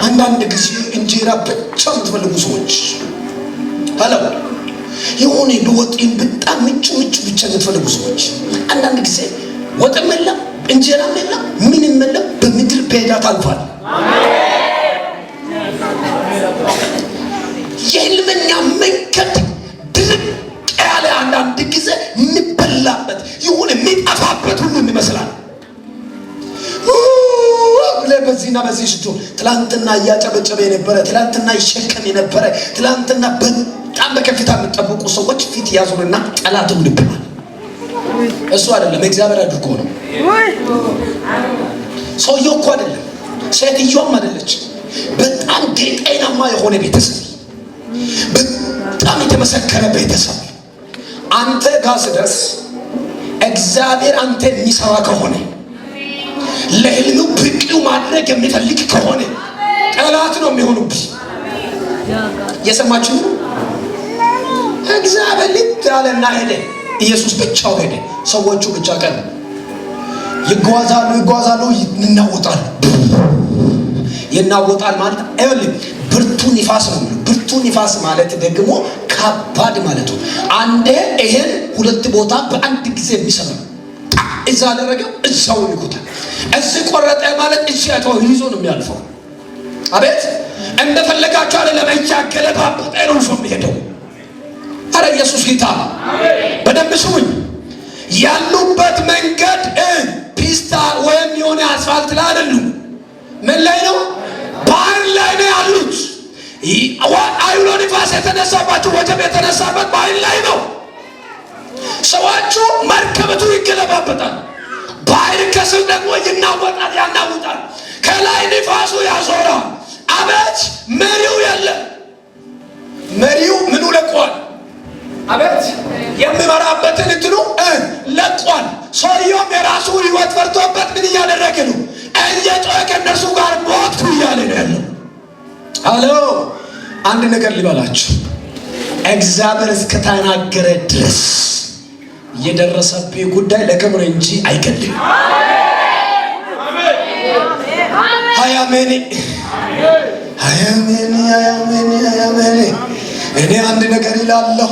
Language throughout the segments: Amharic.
አንዳንድ ጊዜ እንጀራ ብቻ የምትፈልጉ ሰዎች ሄሎ የሆነ በወጤን በጣም ምጭ ብቻ የምትፈልጉ ሰዎች አንዳንድ ጊዜ ወጥም የለም እንጀራም የለም ምንም የለም በምድር በሄዳ ታልፋል። የህልመኛ መንገድ ድርቅ ያለ አንዳንድ ጊዜ የሚበላበት የሆነ የሚጠፋበት ሁሉ ይመስላል። በዚህና በዚህ ሽቶ ትላንትና እያጨበጨበ የነበረ ትላንትና ይሸከም የነበረ ትላንትና በጣም በከፍታ የምትጠብቁ ሰዎች ፊት ያዙንና ጠላት ልብናል። እሱ አይደለም እግዚአብሔር አድርጎ ነው። ሰውየው እኮ አይደለም ሴትዮዋም አይደለች። በጣም ጤናማ የሆነ ቤተሰብ በጣም የተመሰከረ ቤተሰብ አንተ ጋር ስደርስ እግዚአብሔር አንተ የሚሰራ ከሆነ ለህልሙ ብቁ ማድረግ የሚፈልግ ከሆነ ጠላት ነው የሚሆኑብህ። የሰማችሁ እግዚአብሔር ልታለና ሄደ። ኢየሱስ ብቻው ሄደ። ሰዎቹ ብቻ ቀን ይጓዛሉ ይናወጣል ማለት አይደለም። ብርቱ ንፋስ ነው። ብርቱ ንፋስ ማለት ደግሞ ከባድ ማለት ነው። አንዴ ይሄን ሁለት ቦታ በአንድ ጊዜ የሚሰራ እዛ አደረገ እዛው ይቆታል። እዚህ ቆረጠ ማለት እሺያተው ይዞ ነው የሚያልፈው። አቤት እንደፈለጋችሁ አይደለም እያገለባበጠ ነው ሰው የሚሄደው። አረ ኢየሱስ ጌታ በደንብ ስሙኝ። ያሉበት መንገድ ፒስታ ወይም የሆነ አስፋልት ላይ አይደሉም። ምን ላይ ነው? ባህር ላይ ነው ያሉት። አውሎ ንፋስ የተነሳባቸው ወጀብ የተነሳበት ባህር ላይ ነው። ሰዎቹ መርከበቱ ይገለባበጣል። ባህር ከስር ደግሞ ያናውጣል። ከላይ ንፋሱ ያዞራል። አቤት መሪው የለም። መሪው ምኑ ለቋል? አቤት የሚመራበትን እንትኑ ለቋል። ሰውየውም የራሱ ህይወት ፈርቶበት ምን እያደረገ ነው? እየጮኸ ከእነርሱ ጋር ሞቱ እያለ ነው ያለው። አሎ አንድ ነገር ሊበላችሁ እግዚአብሔር እስከተናገረ ድረስ የደረሰብህ ጉዳይ ለክብር እንጂ አይገድም። አሜን። እኔ አንድ ነገር ይላለሁ።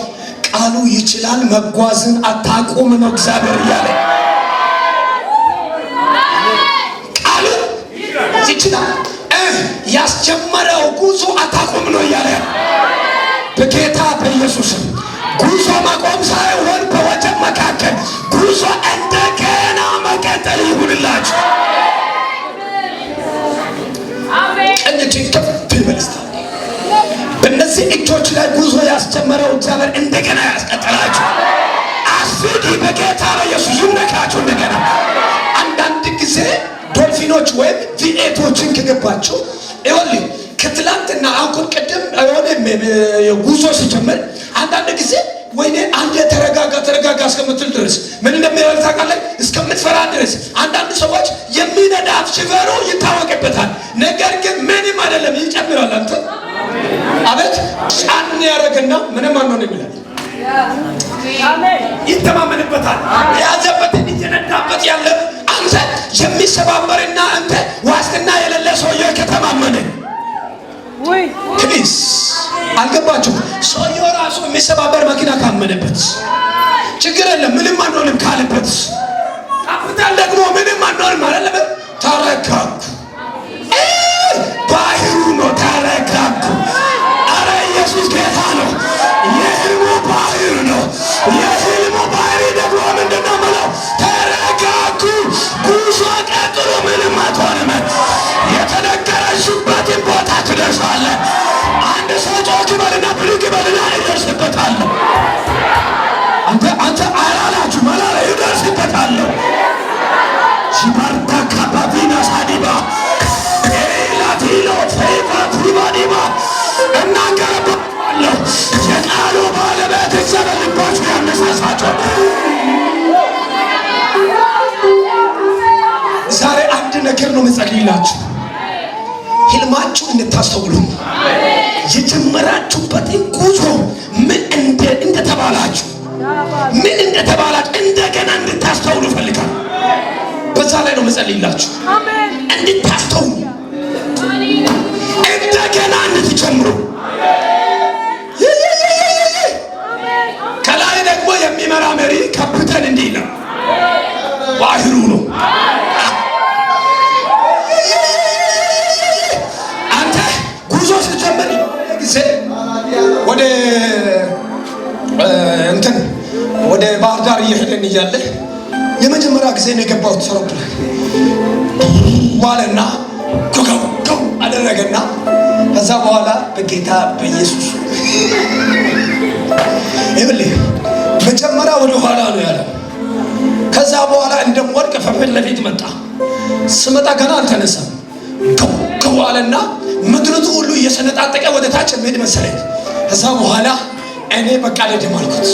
ቃሉ ይችላል። መጓዝን አታቁም ነው እግዚአብሔር እያለ ቃሉ ይችላል። ያስጀመረው ጉዞ አታቁም ነው እያለ በጌታ በኢየሱስ ጉዞ ማቆም ሳይሆን በወጀብ መካከል ጉዞ እንደገና መቀጠል ይሁንላችሁ። ቀኝችን ከፍ ይበልስታ። በእነዚህ እጆች ላይ ጉዞ ያስጀመረው እግዚአብሔር እንደገና ያስቀጥላችሁ። አስዲ በጌታ በኢየሱስ ይነካችሁ እንደገና። አንዳንድ ጊዜ ዶልፊኖች ወይም ቪኤቶችን ከገባችሁ ይኸውልህ ከትላንትና አሁን ቅድም ጉዞ ሲጀምር አንዳንድ ጊዜ ወይኔ አንዴ ተረጋጋ እስከምትል ድረስ ምን እንደሚያደርግ ታውቃለህ? እስከምትፈራ ድረስ አንዳንድ ሰዎች የሚነዳት ሹፌሩ ይታወቅበታል። ነገር ግን ምንም አይደለም ይጨምራል። አንተ አቤት ጫን ያደርግና ምንም አንሆን ይላል። ይተማመንበታል። የያዘበትን እየነዳበት ያለ አንተ የሚሰባበርና አንተ ዋስትና የሌለ ሰውዬው ከተማመነ ፕሊዝ አልገባችሁ? ሰውየው ራሱ የሚሰባበር መኪና ካመነበት ችግር የለም ምንም አንሆንም ካለበት ካፒታል ደግሞ ምንም አንሆንም አለበት። ተረጋጉ። ባህሩ ነው። ተረጋጉ። አረ ኢየሱስ ጌታ ነው። የህልሙ ባህር ነው። የህልሙ ባህር ደግሞ ምንድነው ብለው ተረጋጉ። ጉዞ ቀጥሎ ምንም አትሆንም። የተነገረሽበትን ቦታ ትደርሳለህ። አንድ ሰው ጮክ በልና ብድግ በልና ይደርስበታል። አንተ አላላችሁ መላላ ይደርስበታል። ሲባርታ ካባቢና ሳዲባ ኤላቲሎ ፌፋ ቱባዲባ እናገረባለሁ። የቃሉ ባለቤት እግዚአብሔር ልባችሁ ያነሳሳቸው። ዛሬ አንድ ነገር ነው መጸልይላችሁ። ህልማችሁ እንድታስተውሉ የጀመራችሁበትን ጉዞ ምን እንደተባላችሁ እንደገና እንድታስተውሉ ፈልጋለሁ። በዛ ላይ ነው መጸልይላችሁ። እንድታስተውሉ ጋር እየሄድን እያለ የመጀመሪያ ጊዜ ነው የገባሁት አውሮፕላን ዋለና ኮከብ አደረገና ከዛ በኋላ በጌታ በኢየሱስ ይኸውልህ መጀመሪያ ወደ ኋላ ነው ያለው። ከዛ በኋላ እንደምወድቅ ከፊት ለፊት መጣ። ስመጣ ገና አልተነሳም። ኮከብ አለና ምድሪቱ ሁሉ እየሰነጣጠቀ ወደ ታች የሚሄድ መሰለኝ። ከዛ በኋላ እኔ በቃ አልሄድም አልኩት።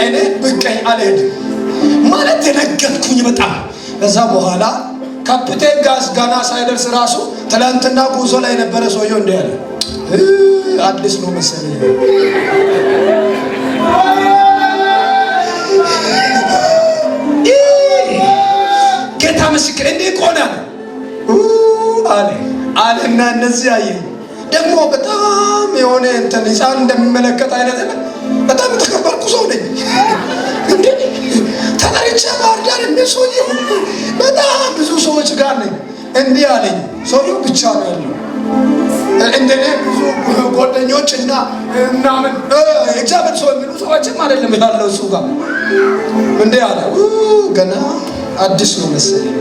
እኔ በቃኝ አልሄድም ማለት ደነገጥኩኝ በጣም። ከዛ በኋላ ካፕቴን ጋዝ ጋና ሳይደርስ ራሱ ትላንትና ጉዞ ላይ የነበረ ሰውየው እንዲህ ያለ አዲስ ነው መሰለኝ ጌታ ምስክር እንዲህ ቆና አለና እነዚህ አየኝ። ደግሞ በጣም የሆነ እንትን ሕፃን እንደሚመለከት አይነት በጣም የተከበርኩ ሰው ነኝ እንዴ ተጠርቼ ባህር ዳር እንደሰውዬው በጣም ብዙ ሰዎች ጋር ነኝ። እንዲህ አለኝ። ሰውዬው ብቻ ነው ያለው። እንደኔ ብዙ ጓደኞች እና ምናምን እግዚአብሔር ሰው የሚሉ ሰዎችም አይደለም ያለው እሱ ጋር። እንዲህ አለ ገና አዲስ ነው መሰለኝ።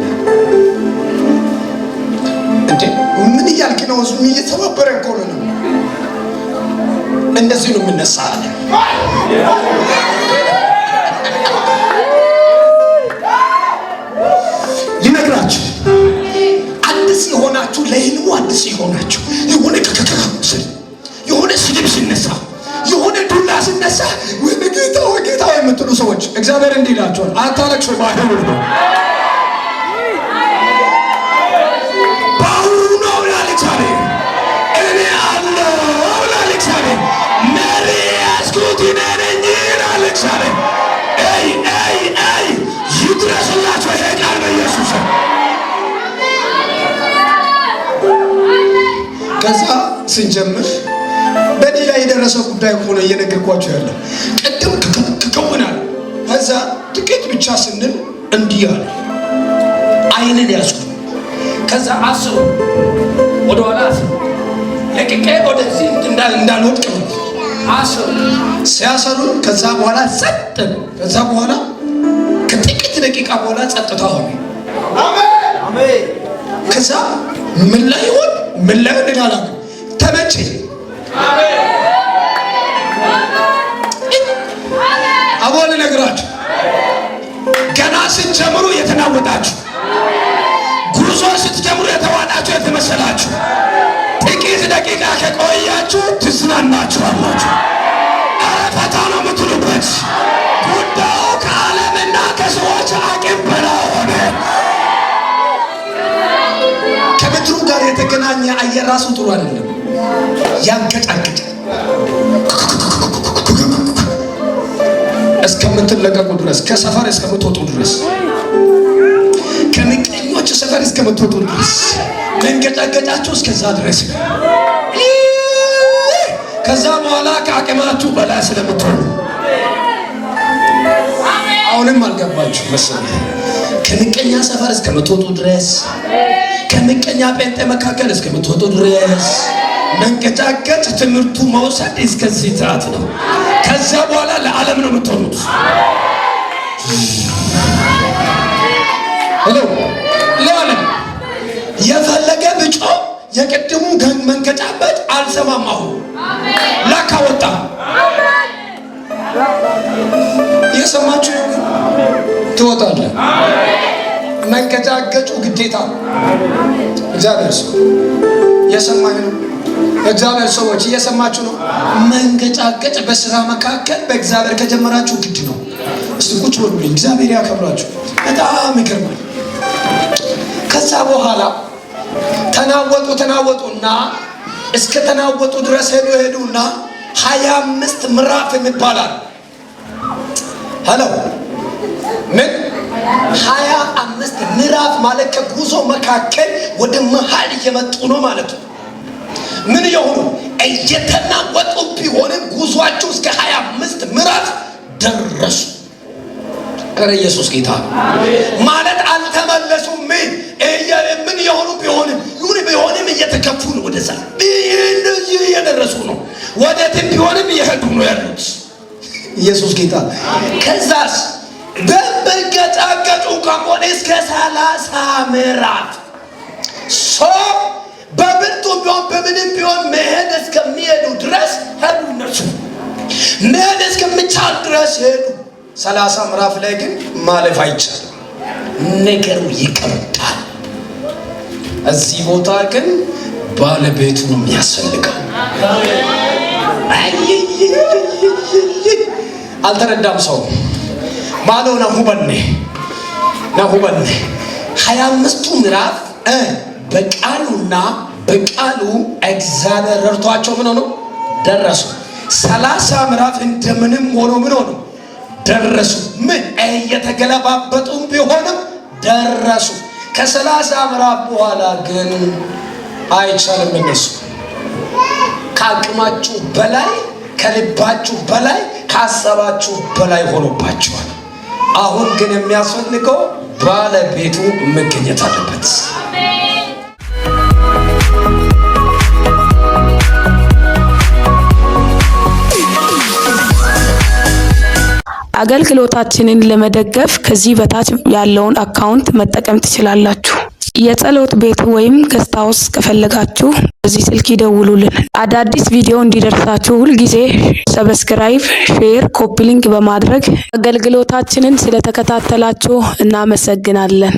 እንዴ ምን እያልክ ነው? እሱ እየተባበረ እኮ ነው። እንደዚህ ነው የምነሳ አለ። ሊነግራችሁ አዲስ የሆናችሁ ለህልሙ አዲስ የሆናችሁ የሆነ የሆነ ስድብ ሲነሳ የሆነ ዱላ ሲነሳ ወይ ጌታ የምትሉ ሰዎች እግዚአብሔር እንዲህ ይላችኋል፣ አታለቅሱ ባይሆን ነው ከዛ ስንጀምር በእኔ ላይ የደረሰው ጉዳይ ሆነ እየነገርኳቸው ያለው ቅድም ከከውናል። ከዛ ጥቂት ብቻ ስንል እንዲህ አለ። አይንን ያዝኩ። ከዛ አስሩ ወደ ኋላ ለቅቄ ወደዚህ እንዳልወድቅ አስሩ ሲያሰሩ ከዛ በኋላ ጸጥ። ከዛ በኋላ ከጥቂት ደቂቃ በኋላ ጸጥታ ሆነ። አሜን። ከዛ ምን ላይ ይሆን ምን ላይ እንደጋላ ተመቼ አቦል ነግራችሁ ገና ስትጀምሩ የተናወጣችሁ ጉዞ ስትጀምሩ የተዋጣችሁ የተመሰላችሁ ጥቂት ደቂቃ ከቆያችሁ ትዝናናችኋላችሁ። ፈታ ነው የምትሉበት ጉዳዩ ከዓለምና ከሰዎች አቅም በላይ ሆነ። ከምድሩ ጋር የተገናኘ አየር ራሱ ጥሩ አይደለም፣ ያንቀጫቅጫል። እስከምትለቀቁ ድረስ ከሰፈር እስከምትወጡ ድረስ ከምቀኞች ሰፈር እስከምትወጡ ድረስ መንገጫገጫችሁ እስከዛ ድረስ። ከዛ በኋላ ከአቅማችሁ በላይ ስለምትሆኑ አሁንም አልገባችሁ መሰለኝ። ከምቀኛ ሰፈር እስከምትወጡ ድረስ ከምቀኛ ጴንጤ መካከል እስከምትወጡ ድረስ መንቀጫቀጭ ትምህርቱ መውሰድ እስከዚህ ሰዓት ነው። ከዛ በኋላ ለዓለም ነው የምትሆኑት። ሄሎ ለዓለም የፈለገ ብጮ የቅድሙ መንቀጫበጭ አልሰማም። አሁን ላካ ወጣ። የሰማችሁ ትወጣለህ። መንቀጫገጩ ግዴታ እግዚአብሔር ሰው የሰማኝ ነው። እግዚአብሔር ሰዎች እየሰማችሁ ነው። መንገጫገጭ በስራ መካከል በእግዚአብሔር ከጀመራችሁ ግድ ነው። እስቲ ቁጭ በሉልኝ። እግዚአብሔር ያከብራችሁ። በጣም ይገርማል። ከዛ በኋላ ተናወጡና እስከ ተናወጡ ድረስ ሄዱና 25 ምዕራፍ የሚባላል ሄሎ ምን 25 ምዕራፍ ማለት ከጉዞ መካከል ወደ መሃል እየመጡ ነው ማለት ነው። ምን የሆኑ እየተናወጡ ቢሆንም ጉዟቸው እስከ 25 ምዕራፍ ደረሱ። ኧረ ኢየሱስ ጌታ ማለት አልተመለሱም። ምን የሆኑ ቢሆንም እየተከፉ ነው። ወደዛ እየደረሱ ነው። ወደትም ቢሆንም እየሄዱ ነው ያሉት። ኢየሱስ ጌታ። ከዛስ በመገጫገጩ ከሆነ እስከ 30 ምዕራፍ በብርቱ ቢሆን በምንም ቢሆን መሄድ እስከሚሄዱ ድረስ ሄዱ። እነሱ መሄድ እስከሚቻል ድረስ ሄዱ። 30 ምዕራፍ ላይ ግን ማለፍ አይቻልም። ነገሩ ይቀርዳል። እዚህ ቦታ ግን ባለቤቱ ነው የሚያስፈልገው። አልተረዳም ሰው ማለው ናሁበኔ 25ቱ ምዕራፍ በቃሉና በቃሉ እግዚአብሔር ረድቷቸው ምን ሆኖ ደረሱ። 30 ምዕራፍ እንደምንም ሆኖ ምን ሆኖ ደረሱ። ምን እየተገለባበጡም ቢሆንም ደረሱ። ከ30 ምዕራፍ በኋላ ግን አይቻልም። እነሱ ከአቅማችሁ በላይ ከልባችሁ በላይ ካሰባችሁ በላይ ሆኖባችኋል። አሁን ግን የሚያስፈልገው ባለቤቱ መገኘት አለበት። አገልግሎታችንን ለመደገፍ ከዚህ በታች ያለውን አካውንት መጠቀም ትችላላችሁ። የጸሎት ቤት ወይም ገስት ሃውስ ከፈለጋችሁ በዚህ ስልክ ይደውሉልን። አዳዲስ ቪዲዮ እንዲደርሳችሁ ሁልጊዜ ሰብስክራይብ፣ ሼር፣ ኮፒ ሊንክ በማድረግ አገልግሎታችንን ስለተከታተላችሁ እናመሰግናለን።